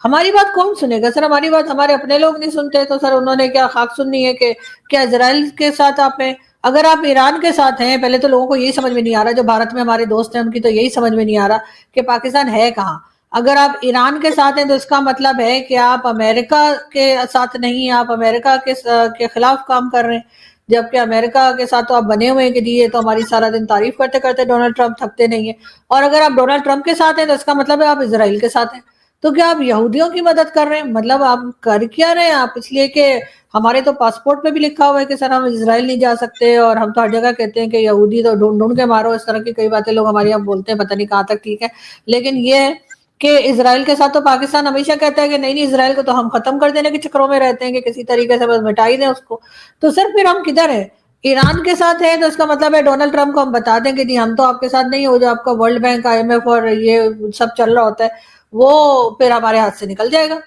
हमारी बात कौन सुनेगा सर? हमारी बात हमारे अपने लोग नहीं सुनते तो सर उन्होंने क्या खाक सुननी है कि क्या इजराइल के साथ आप हैं? अगर आप ईरान के साथ हैं, पहले तो लोगों को यही समझ में नहीं आ रहा, जो भारत में हमारे दोस्त हैं उनकी तो यही समझ में नहीं आ रहा कि पाकिस्तान है कहाँ। अगर आप ईरान के साथ हैं तो इसका मतलब है कि आप अमेरिका के साथ नहीं, आप अमेरिका के खिलाफ काम कर रहे हैं। जबकि अमेरिका के साथ तो आप बने हुए हैं कि जी ये तो हमारी सारा दिन तारीफ करते करते डोनाल्ड ट्रंप थकते नहीं है। और अगर आप डोनाल्ड ट्रंप के साथ हैं तो इसका मतलब है आप इसराइल के साथ हैं। तो क्या आप यहूदियों की मदद कर रहे हैं? मतलब आप कर क्या रहे हैं आप? इसलिए कि हमारे तो पासपोर्ट पे भी लिखा हुआ है कि सर हम इजराइल नहीं जा सकते, और हम तो हर जगह कहते हैं कि यहूदी तो ढूंढ ढूंढ के मारो, इस तरह की कई बातें लोग हमारे यहाँ बोलते हैं, पता नहीं कहाँ तक ठीक है। लेकिन ये है कि इजराइल के साथ तो पाकिस्तान हमेशा कहता है कि नहीं नहीं, इजराइल को तो हम खत्म कर देने के चक्रों में रहते हैं कि किसी तरीके से बस मिटा ही दें उसको। तो सर फिर हम किधर है? ईरान के साथ है तो इसका मतलब है डोनाल्ड ट्रंप को हम बता दें कि जी हम तो आपके साथ नहीं हो, जो आपका वर्ल्ड बैंक, IMF और ये सब चल रहा होता है वो फिर हमारे हाथ से निकल जाएगा।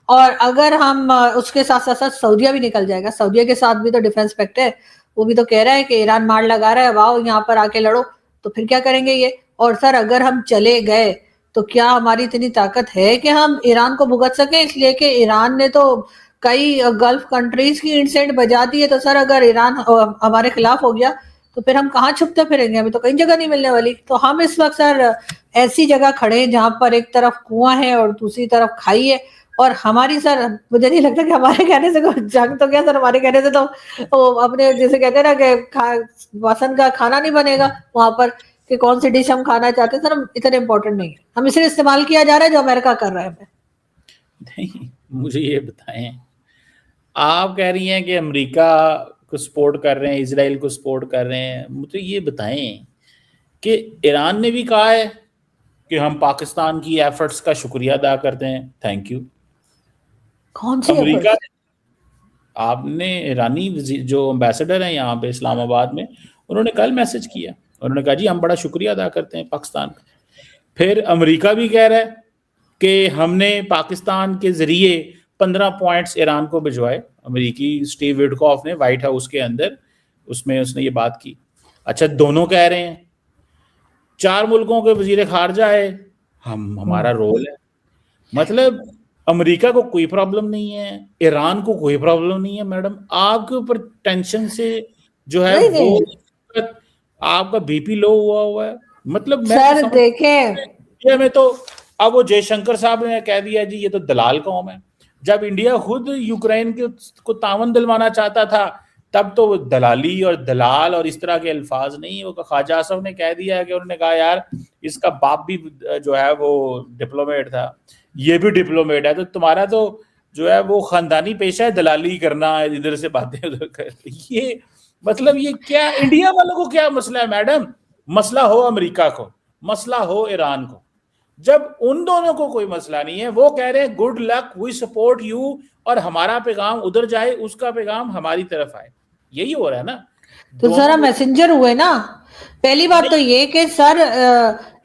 और अगर हम उसके साथ साथ साथ सऊदिया भी निकल जाएगा। सऊदिया के साथ भी तो डिफेंस पैक्ट है, वो भी तो कह रहा है कि ईरान मार लगा रहा है, वाओ यहाँ पर आके लड़ो। तो फिर क्या करेंगे ये? और सर अगर हम चले गए तो क्या हमारी इतनी ताकत है कि हम ईरान को भुगत सकें? इसलिए कि ईरान ने तो कई गल्फ कंट्रीज की इंसेंट बजा दी है। तो सर अगर ईरान हमारे खिलाफ हो गया तो फिर हम कहाँ छुपते फिरेंगे? हमें तो कहीं जगह नहीं मिलने वाली। तो हम इस वक्त सर ऐसी जगह खड़े हैं जहां पर एक तरफ कुआं है और दूसरी तरफ खाई है। और हमारी सर, मुझे नहीं लगता कि हमारे कहने से कोई जंग तो क्या सर, हमारे कहने से तो वो अपने जैसे कहते हैं ना कि वासन का खाना नहीं बनेगा वहां पर, कि कौन सी डिश हम खाना चाहते हैं। सर हम इतने इंपॉर्टेंट नहीं है, हम इसे इस्तेमाल किया जा रहा है जो अमेरिका कर रहा है हमें। नहीं, मुझे ये बताएं, आप कह रही हैं कि अमेरिका को सपोर्ट कर रहे हैं, इसराइल को सपोर्ट कर रहे हैं, मुझे ये बताएं कि ईरान ने भी कहा है कि हम पाकिस्तान की एफर्ट्स का शुक्रिया अदा करते हैं, थैंक यू। कौन सी अमेरिका, एफर्ट्स? आपने ईरानी जो एम्बेसडर हैं यहाँ पे इस्लामाबाद में, उन्होंने कल मैसेज किया, उन्होंने कहा जी हम बड़ा शुक्रिया अदा करते हैं पाकिस्तान का। फिर अमेरिका भी कह रहा है कि हमने पाकिस्तान के जरिए 15 पॉइंट्स ईरान को भिजवाए। अमेरिकी स्टीव विटकॉफ ने व्हाइट हाउस के अंदर उसमें उसने ये बात की। अच्छा, दोनों कह रहे हैं, 4 मुल्कों के वजीर खारजा है, हमारा रोल है। मतलब अमेरिका को कोई प्रॉब्लम नहीं है, ईरान को कोई प्रॉब्लम नहीं है। मैडम आपके ऊपर टेंशन से जो है नहीं वो नहीं आपका BP लो हुआ है। मतलब मैं तो सर समझ, देखें, इंडिया में तो अब वो जयशंकर साहब ने कह दिया जी ये तो दलाल कौम है। जब इंडिया खुद यूक्रेन को तावन दिलवाना चाहता था तब तो वो दलाली और दलाल और इस तरह के अल्फाज नहीं, वो ख्वाजा साहब ने कह दिया है कि उन्होंने कहा यार इसका बाप भी जो है वो डिप्लोमेट था, ये भी डिप्लोमेट है, तो तुम्हारा तो जो है वो खानदानी पेशा है दलाली करना, इधर से बातें उधर कर। ये मतलब ये क्या इंडिया वालों को क्या मसला है मैडम? मसला हो अमेरिका को, मसला हो ईरान को। जब उन दोनों को कोई मसला नहीं है, वो कह रहे हैं good luck, we support you, और हमारा पैगाम उधर जाए, उसका पैगाम हमारी तरफ आए। यही हो रहा है ना तो सर दोनों हम मैसेंजर हुए ना। पहली बात तो ये कि सर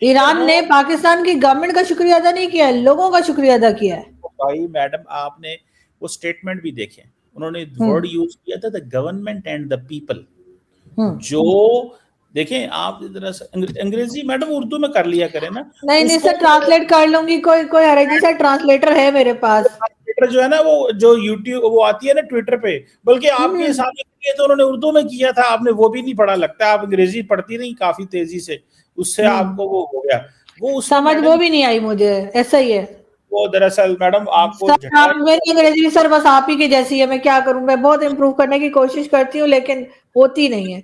ईरान ने पाकिस्तान की गवर्नमेंट का शुक्रिया अदा नहीं किया है, लोगों का शुक्रिया अदा किया है। भाई मैडम आपने वो स्टेटमेंट भी देखे, उन्होंने वर्ड यूज किया था the government and the people. जो देखें आप जरा अंग्रेजी मैडम उर्दू में कर लिया करें ना। नहीं नहीं उसको सर, ट्रांसलेट कर लूंगी, कोई कोई हरज नहीं सर, ट्रांसलेटर है मेरे पास। ट्विटर जो है ना, वो जो यूट्यूब वो आती है ना ट्विटर पे, बल्कि आपके सामने किए तो उन्होंने उर्दू में किया था, आपने वो भी नहीं पढ़ा, लगता है आप अंग्रेजी पढ़ती नहीं काफी तेजी से, उससे आपको वो हो गया। वो उसमें समझ वो मैडम भी नहीं आई मुझे, ऐसा ही है वो दरअसल मैडम आपको सर। आप मेरी अंग्रेजी सर बस आप ही की जैसी है, मैं क्या करूं, मैं बहुत इम्प्रूव करने की कोशिश करती हूँ लेकिन होती नहीं है।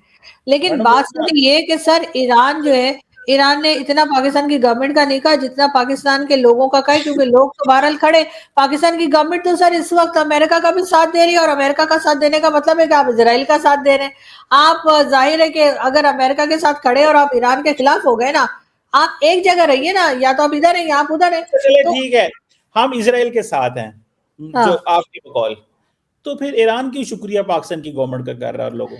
लेकिन मैडम बात सिर्फ ये कि सर ईरान जो है, ईरान ने इतना पाकिस्तान की गवर्नमेंट का नहीं कहा जितना पाकिस्तान के लोगों का कहा, क्योंकि लोग तो बहरहाल खड़े। पाकिस्तान की गवर्नमेंट तो सर इस वक्त अमेरिका का भी साथ दे रही है, और अमेरिका का साथ देने का मतलब है कि आप इसराइल का साथ दे रहे हैं। आप जाहिर है कि अगर अमेरिका के साथ खड़े और आप ईरान के खिलाफ हो गए ना, आप एक जगह रहिए ना, या तो आप इधर है या आप उधर है। चले तो ठीक है, हम इसराइल के साथ हैं जो हाँ आपकी बकौल, तो फिर ईरान की शुक्रिया पाकिस्तान की गवर्नमेंट का कर रहा है और लोगों।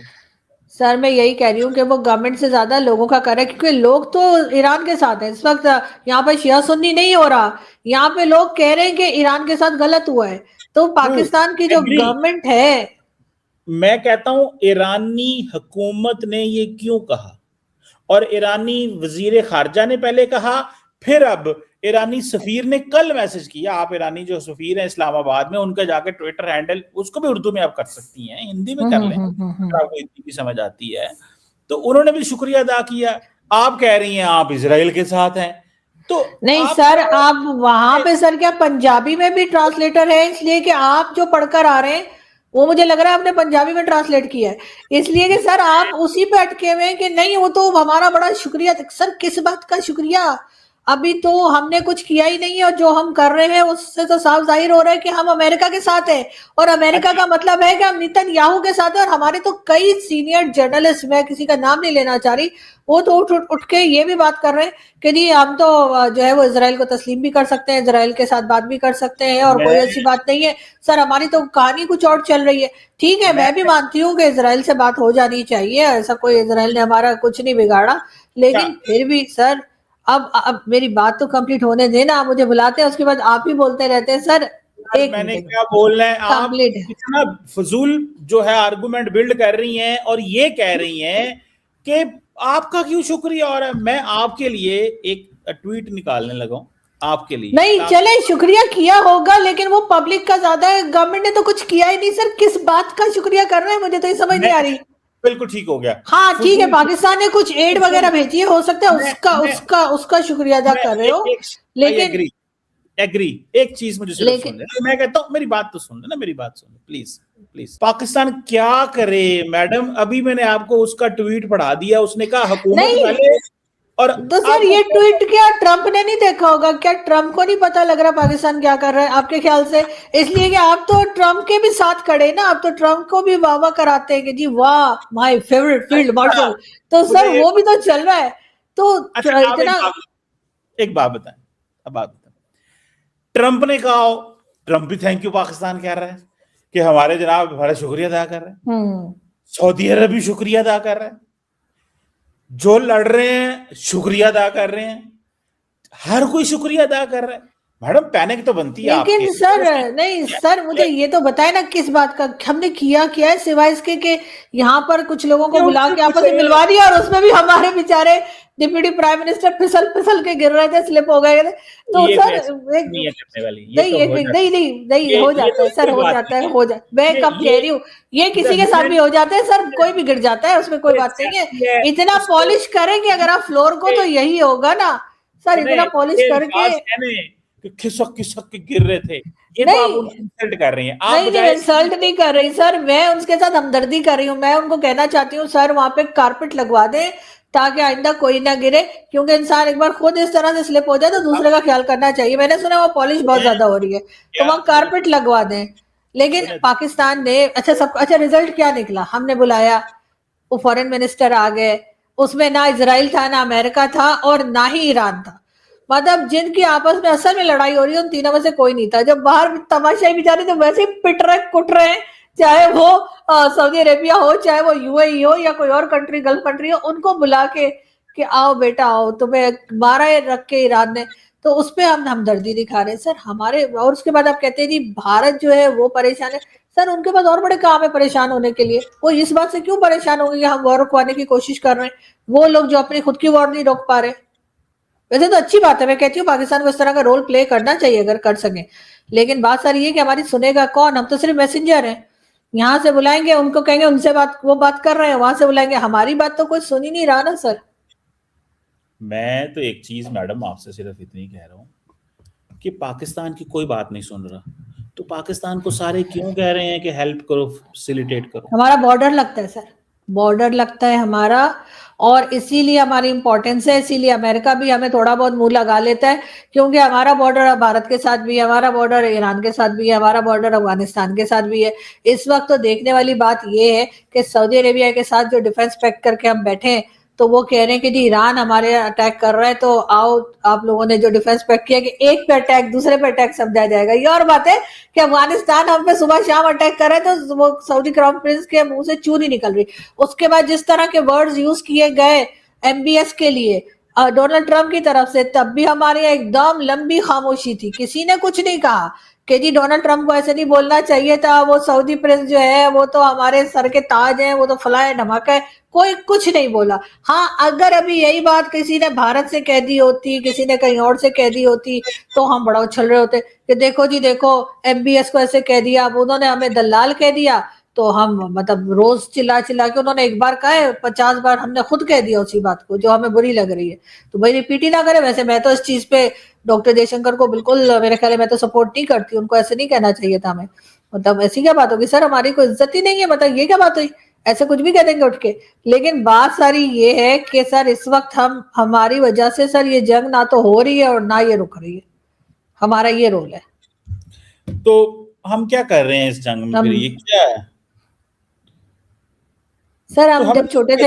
सर मैं यही कह रही हूँ कि वो गवर्नमेंट से ज्यादा लोगों का कर रहा है, क्योंकि लोग तो ईरान के साथ हैं इस वक्त। यहाँ पे शिया सुन्नी नहीं हो रहा, यहाँ पे लोग कह रहे हैं कि ईरान के साथ गलत हुआ है। तो पाकिस्तान की जो एग्री, गवर्नमेंट है, मैं कहता हूं ईरानी हुकूमत ने ये क्यों कहा, और ईरानी वजीर खारजा ने पहले कहा, फिर अब ईरानी सफीर ने कल मैसेज किया, आप ईरानी जो सफीर है इस्लामाबाद में, उनका जाके ट्विटर हैंडल, उसको भी उर्दू में आप कर सकती हैं, हिंदी में कर लें अगर आपको हिंदी की समझ आती है, तो उन्होंने भी शुक्रिया अदा किया। आप कह रही हैं आप इजराइल के साथ हैं, तो नहीं सर, आप वहां पे सर क्या पंजाबी में भी ट्रांसलेटर है, इसलिए कि आप जो पढ़कर आ रहे हैं वो मुझे लग रहा है आपने पंजाबी में ट्रांसलेट किया है, इसलिए कि सर आप उसी पे अटके हुए हैं कि नहीं वो तो हमारा बड़ा शुक्रिया। सर किस बात का शुक्रिया, अभी तो हमने कुछ किया ही नहीं है, और जो हम कर रहे हैं उससे तो साफ जाहिर हो रहा है कि हम अमेरिका के साथ हैं, और अमेरिका का मतलब है कि हम नेतन्याहू के साथ हैं। और हमारे तो कई सीनियर जर्नलिस्ट, मैं किसी का नाम नहीं लेना चाह रही, वो तो उठ के ये भी बात कर रहे हैं कि जी हम तो जो है वो इजराइल को तस्लीम भी कर सकते हैं, इजराइल के साथ बात भी कर सकते हैं, और कोई ऐसी बात नहीं है। सर हमारी तो कहानी कुछ और चल रही है। ठीक है, मैं भी मानती हूँ कि इजराइल से बात हो जानी चाहिए, ऐसा कोई इजराइल ने हमारा कुछ नहीं बिगाड़ा, लेकिन फिर भी सर अब मेरी बात तो कंप्लीट होने देना। आप मुझे बुलाते हैं, उसके बाद आप ही बोलते रहते हैं। सर एक मैंने क्या बोलना है, आप कंप्लीट इतना फजूल जो है आर्गुमेंट बिल्ड कर रही हैं, और ये कह रही हैं कि आपका क्यों शुक्रिया हो रहा है। मैं आपके लिए एक ट्वीट निकालने लगा हूं आपके लिए। नहीं चले, शुक्रिया किया होगा, लेकिन वो पब्लिक का ज्यादा है, गवर्नमेंट ने तो कुछ किया ही नहीं। सर किस बात का शुक्रिया कर रहे हैं, मुझे तो ये समझ नहीं आ रही। बिल्कुल ठीक हो गया। हाँ ठीक है, पाकिस्तान ने कुछ एड वगैरह भेजी है, हो सकता है उसका शुक्रिया अदा कर रहे हो, लेकिन एग्री। एक चीज मुझे सिर्फ सुन ले, मैं कहता हूँ मेरी बात तो सुन ले ना, मेरी बात सुन ले प्लीज प्लीज। पाकिस्तान क्या करे मैडम, अभी मैंने आपको उसका ट्वीट पढ़ा दिया, उसने कहा हुकूमत वाले। और तो सर ये ट्वीट क्या ट्रंप ने नहीं देखा होगा क्या? ट्रंप को नहीं पता लग रहा पाकिस्तान क्या कर रहा है आपके ख्याल से? इसलिए कि आप तो ट्रंप के भी साथ खड़े ना, आप तो ट्रंप को भी वाह वाह कराते हैं कि जी वाह माय फेवरेट फील्ड मार्शल, तो सर वो भी तो चल रहा है। तो इतना एक बात बताएं, अब बात बताएं, ट्रंप ने कहा, ट्रंप भी थैंक यू पाकिस्तान कह रहा है कि हमारे जनाब हमारा शुक्रिया अदा कर रहे हैं, सऊदी अरब भी शुक्रिया अदा कर रहा है, जो लड़ रहे हैं शुक्रिया अदा कर रहे हैं, हर कोई शुक्रिया अदा कर रहा है। मैडम पैनिक तो बनती है। लेकिन सर नहीं सर, मुझे ये तो बताए ना किस बात का हमने किया क्या है, सिवाय इसके कि यहाँ पर कुछ लोगों को बुला के आपस में मिलवा दिया, और उसमें भी हमारे बेचारे डिप्टी प्राइम मिनिस्टर फिसल के गिर रहे थे, स्लिप हो गए थे। तो सर नहीं हो जाता है सर, हो जाता है मैं कब कह रही हूँ, ये किसी के साथ भी हो जाता है सर, कोई भी गिर जाता है, उसमें कोई बात नहीं है। इतना पॉलिश करेंगे अगर आप फ्लोर को, तो यही होगा ना सर, इतना पॉलिश करके खिसक के गिर रहे थे। ये तो आप उनको इंसल्ट कर रही हैं। नहीं इंसल्ट नहीं कर रही सर, मैं उनके साथ हमदर्दी कर रही हूँ। मैं उनको कहना चाहती हूँ सर वहां पे कारपेट लगवा दें ताकि आइंदा कोई ना गिरे, क्योंकि इंसान एक बार खुद इस तरह से स्लिप हो जाए तो दूसरे का ख्याल करना चाहिए। मैंने सुना वो पॉलिश बहुत ज्यादा हो रही है, तो वहां कारपेट लगवा दें। लेकिन पाकिस्तान ने अच्छा रिजल्ट क्या निकला, हमने बुलाया, वो फॉरेन मिनिस्टर आ गए, उसमें ना इजराइल था, ना अमेरिका था, और ना ही ईरान था। मतलब जिनकी आपस में असल में लड़ाई हो रही है उन तीनों में से कोई नहीं था। जब बाहर तमाशाई बेचारे तो वैसे ही पिट रहे कुट रहे हैं, चाहे वो सऊदी अरेबिया हो, चाहे वो यूएई हो, या कोई और कंट्री गल्फ कंट्री हो, उनको बुला के कि आओ बेटा आओ, तुम्हें मारा है रख के ईरान ने, तो उस पर हम हमदर्दी दिखा रहे हैं सर हमारे। और उसके बाद आप कहते हैं जी भारत जो है वो परेशान है। सर उनके पास और बड़े काम है परेशान होने के लिए, वो इस बात से क्यों परेशान होंगे कि हम वॉर रुकवाने की कोशिश कर रहे हैं, वो लोग जो अपनी खुद की वॉर नहीं रोक पा रहे। वैसे तो अच्छी बात है, मैं कहती हूँ पाकिस्तान को इस तरह का रोल प्ले करना चाहिए अगर कर सके, लेकिन बात सारी ये कि हमारी सुनेगा कौन? हम तो सिर्फ मैसेंजर हैं, यहाँ से बुलाएंगे उनको कहेंगे उनसे बात, वो बात कर रहे हैं, वहां से बुलाएंगे, हमारी बात तो कोई सुन ही नहीं रहा ना सर। मैं तो एक चीज मैडम आपसे सिर्फ इतनी कह रहा हूँ कि पाकिस्तान की कोई बात नहीं सुन रहा, तो पाकिस्तान को सारे क्यों कह रहे हैं कि हेल्प करो, फैसिलिटेट करो? हमारा बॉर्डर लगता है सर, बॉर्डर लगता है हमारा, और इसीलिए हमारी इंपॉर्टेंस है, इसीलिए अमेरिका भी हमें थोड़ा बहुत मुंह लगा लेता है, क्योंकि हमारा बॉर्डर भारत के साथ भी है, हमारा बॉर्डर ईरान के साथ भी है, हमारा बॉर्डर अफगानिस्तान के साथ भी है। इस वक्त तो देखने वाली बात यह है कि सऊदी अरेबिया के साथ जो डिफेंस पैक्ट करके हम बैठे हैं, तो वो कह रहे हैं कि जी ईरान हमारे अटैक कर रहा है, तो आओ आप लोगों ने जो डिफेंस पैक्ट किया कि एक पे अटैक दूसरे पे अटैक समझा जाएगा। ये और बात है कि अफगानिस्तान हम पे सुबह शाम अटैक कर रहे हैं, तो वो सऊदी क्राउन प्रिंस के मुंह से चू नहीं निकल रही। उसके बाद जिस तरह के वर्ड्स यूज किए गए MBS के लिए डोनाल्ड ट्रंप की तरफ से, तब भी हमारे यहाँ एकदम लंबी खामोशी थी, किसी ने कुछ नहीं कहा, कि जी डोनाल्ड ट्रंप को ऐसे नहीं बोलना चाहिए था, वो सऊदी प्रिंस जो है वो तो हमारे सर के ताज है, वो तो फलाए धमाका है, कोई कुछ नहीं बोला। हाँ, अगर अभी यही बात किसी ने भारत से कह दी होती, किसी ने कहीं और से कह दी होती, तो हम बड़ा उछल रहे होते कि देखो जी देखो, MBS को ऐसे कह दिया, अब उन्होंने हमें दलाल कह दिया, तो हम मतलब रोज चिल्ला चिल्ला के, उन्होंने एक बार कहा है 50 बार हमने खुद कह दिया उसी बात को जो हमें बुरी लग रही है, तो भाई रिपीट ही ना करें। वैसे मैं तो इस चीज पे डॉक्टर जयशंकर को बिल्कुल, मेरे ख्याल मैं तो सपोर्ट नहीं करती, उनको ऐसे नहीं कहना चाहिए था हमें। मतलब ऐसी क्या बात होगी सर, हमारी कोई इज्जत ही नहीं है, मतलब ये क्या बात हुई, ऐसे कुछ भी कह देंगे उठ के। लेकिन बात सारी ये है कि सर इस वक्त हमारी वजह से सर ये जंग ना तो हो रही है और ना ये रुक रही है, हमारा ये रोल है। तो हम क्या कर रहे हैं इस जंग में, फिर ये क्या है? सर तो हम हमें जब छोटे थे,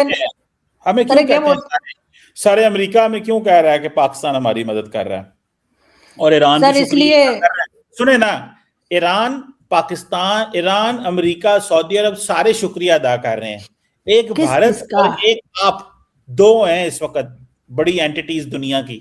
हमें अरे क्यों क्या कहते हैं सारे अमेरिका में क्यों कह रहा है कि पाकिस्तान हमारी मदद कर रहा है और ईरान भी सर शुक्रिया इसलिए, अदा कर रहा है? सुने ना, Iran, Pakistan, Iran, America, Saudi Arab सारे शुक्रिया अदा कर रहे हैं। एक किस भारत किसका? और एक आप, दो हैं इस वक्त बड़ी एंटिटीज दुनिया की,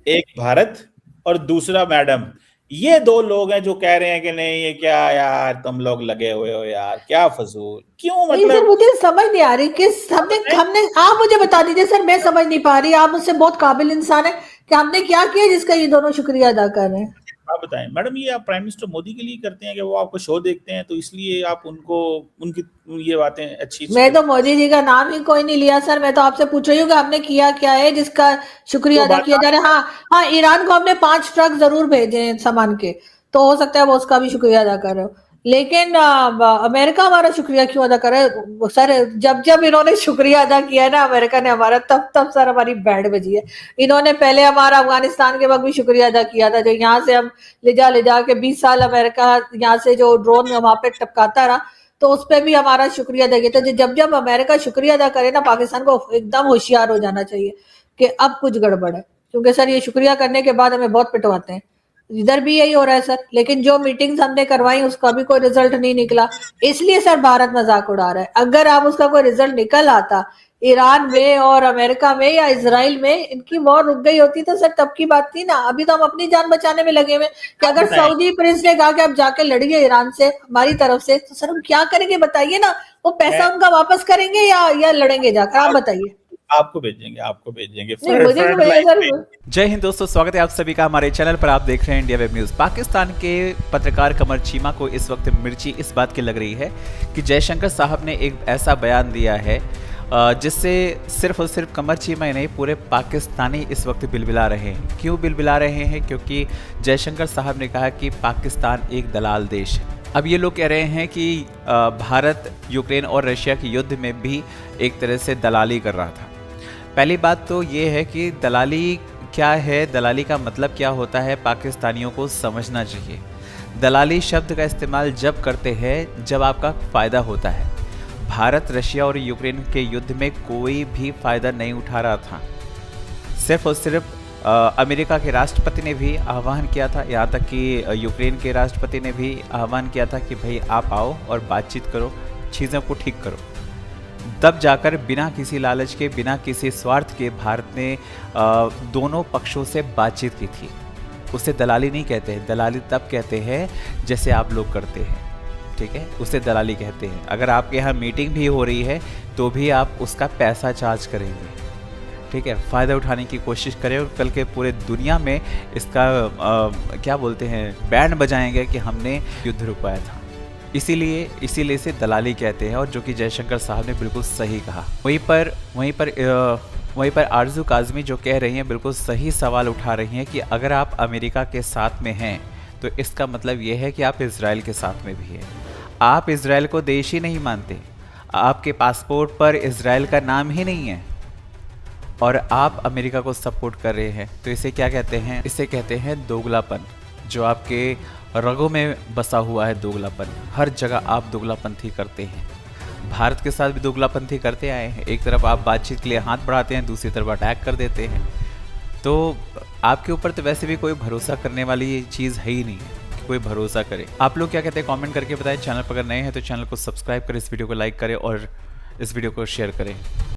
एक भारत और दूसरा मैडम। ये दो लोग हैं जो कह रहे हैं कि नहीं ये क्या यार तुम लोग लगे हुए हो यार, क्या फजूल, क्यों, नहीं सर, मतलब मुझे समझ नहीं आ रही किस हमने हमने आप मुझे बता दीजिए सर, मैं समझ नहीं पा रही, आप मुझसे बहुत काबिल इंसान है कि हमने क्या किया जिसका ये दोनों शुक्रिया अदा कर रहे हैं। आप बताएं मैडम, ये आप प्राइम मिनिस्टर मोदी के लिए करते हैं कि वो आपको शो देखते हैं तो इसलिए आप उनको उनकी ये बातें अच्छी मैं तो मोदी जी का नाम ही कोई नहीं लिया सर, मैं तो आपसे पूछ रही हूँ कि आपने किया क्या है जिसका शुक्रिया तो अदा बात किया जा रहा है। हाँ हाँ, ईरान को हमने 5 ट्रक जरूर भेजे हैं सामान के, तो हो सकता है वो उसका भी शुक्रिया अदा कर रहे हो, लेकिन अमेरिका हमारा शुक्रिया क्यों अदा कर रहा है सर? जब जब इन्होंने शुक्रिया अदा किया है ना अमेरिका ने हमारा, तब तब सर हमारी बैंड बजी है। इन्होंने पहले हमारा अफगानिस्तान के वक्त भी शुक्रिया अदा किया था, जो यहाँ से हम ले जा के 20 साल अमेरिका यहाँ से जो ड्रोन वहां पे टपकाता रहा, तो उस पर भी हमारा शुक्रिया अदा किया। तो जब जब अमेरिका शुक्रिया अदा करे ना, पाकिस्तान को एकदम होशियार हो जाना चाहिए कि अब कुछ गड़बड़ है, क्योंकि सर ये शुक्रिया करने के बाद हमें बहुत पिटवाते हैं। इधर भी यही हो रहा है सर, लेकिन जो मीटिंग्स हमने करवाई उसका भी कोई रिजल्ट नहीं निकला, इसलिए सर भारत मजाक उड़ा रहा है। अगर आप उसका कोई रिजल्ट निकल आता, ईरान में और अमेरिका में या इसराइल में इनकी वॉर रुक गई होती, तो सर तब की बात थी ना। अभी तो हम अपनी जान बचाने में लगे हुए कि अगर सऊदी प्रिंस ने कहा कि आप जाके लड़िए ईरान से हमारी तरफ से, तो सर हम क्या करेंगे बताइए ना? वो पैसा उनका वापस करेंगे या लड़ेंगे जाकर, आप बताइए। आपको भेजेंगे नहीं मुझे तो भैया सर, जय हिंद दोस्तों, स्वागत है आप सभी का हमारे चैनल पर। आप देख रहे हैं इंडिया वेब न्यूज़। पाकिस्तान के पत्रकार कमर चीमा को इस वक्त मिर्ची इस बात की लग रही है कि जयशंकर साहब ने एक ऐसा बयान दिया है जिससे सिर्फ और सिर्फ कमर चीमा ही नहीं, पूरे पाकिस्तानी इस वक्त बिलबिला रहे हैं। क्यों बिलबिला रहे हैं? क्योंकि जयशंकर साहब ने कहा कि पाकिस्तान एक दलाल देश है। अब ये लोग कह रहे हैं कि भारत यूक्रेन और रशिया के युद्ध में भी एक तरह से दलाली कर रहा था। पहली बात तो ये है कि दलाली क्या है, दलाली का मतलब क्या होता है, पाकिस्तानियों को समझना चाहिए। दलाली शब्द का इस्तेमाल जब करते हैं जब आपका फ़ायदा होता है। भारत रशिया और यूक्रेन के युद्ध में कोई भी फ़ायदा नहीं उठा रहा था। सिर्फ और सिर्फ अमेरिका के राष्ट्रपति ने भी आह्वान किया था, यहाँ तक कि यूक्रेन के राष्ट्रपति ने भी आह्वान किया था कि भाई आप आओ और बातचीत करो, चीज़ों को ठीक करो। तब जाकर बिना किसी लालच के, बिना किसी स्वार्थ के भारत ने दोनों पक्षों से बातचीत की थी। उसे दलाली नहीं कहते हैं। दलाली तब कहते हैं जैसे आप लोग करते हैं, ठीक है, उसे दलाली कहते हैं। अगर आपके यहाँ मीटिंग भी हो रही है तो भी आप उसका पैसा चार्ज करेंगे, ठीक है, फ़ायदा उठाने की कोशिश करें और कल के पूरे दुनिया में इसका क्या बोलते हैं, बैंड बजाएंगे कि हमने युद्ध रुकवाया था। इसीलिए इसे दलाली कहते हैं, और जो कि जयशंकर साहब ने बिल्कुल सही कहा। वहीं पर आरजू काज़मी जो कह रही हैं, बिल्कुल सही सवाल उठा रही हैं कि अगर आप अमेरिका के साथ में हैं तो इसका मतलब ये है कि आप इजराइल के साथ में भी हैं। आप इजराइल को देश ही नहीं मानते, आपके पासपोर्ट पर इजराइल का नाम ही नहीं है, और आप अमेरिका को सपोर्ट कर रहे हैं। तो इसे क्या कहते हैं? इसे कहते हैं दोगलापन, जो आपके रगों में बसा हुआ है। दोगलापन, हर जगह आप दोगलापंथी करते हैं। भारत के साथ भी दोगलापंथी करते आए हैं। एक तरफ आप बातचीत के लिए हाथ बढ़ाते हैं, दूसरी तरफ अटैक कर देते हैं। तो आपके ऊपर तो वैसे भी कोई भरोसा करने वाली चीज़ है ही नहीं है कि कोई भरोसा करे। आप लोग क्या कहते हैं कमेंट करके बताएं। चैनल पर अगर नए हैं तो चैनल को सब्सक्राइब करें, इस वीडियो को लाइक करें और इस वीडियो को शेयर करें।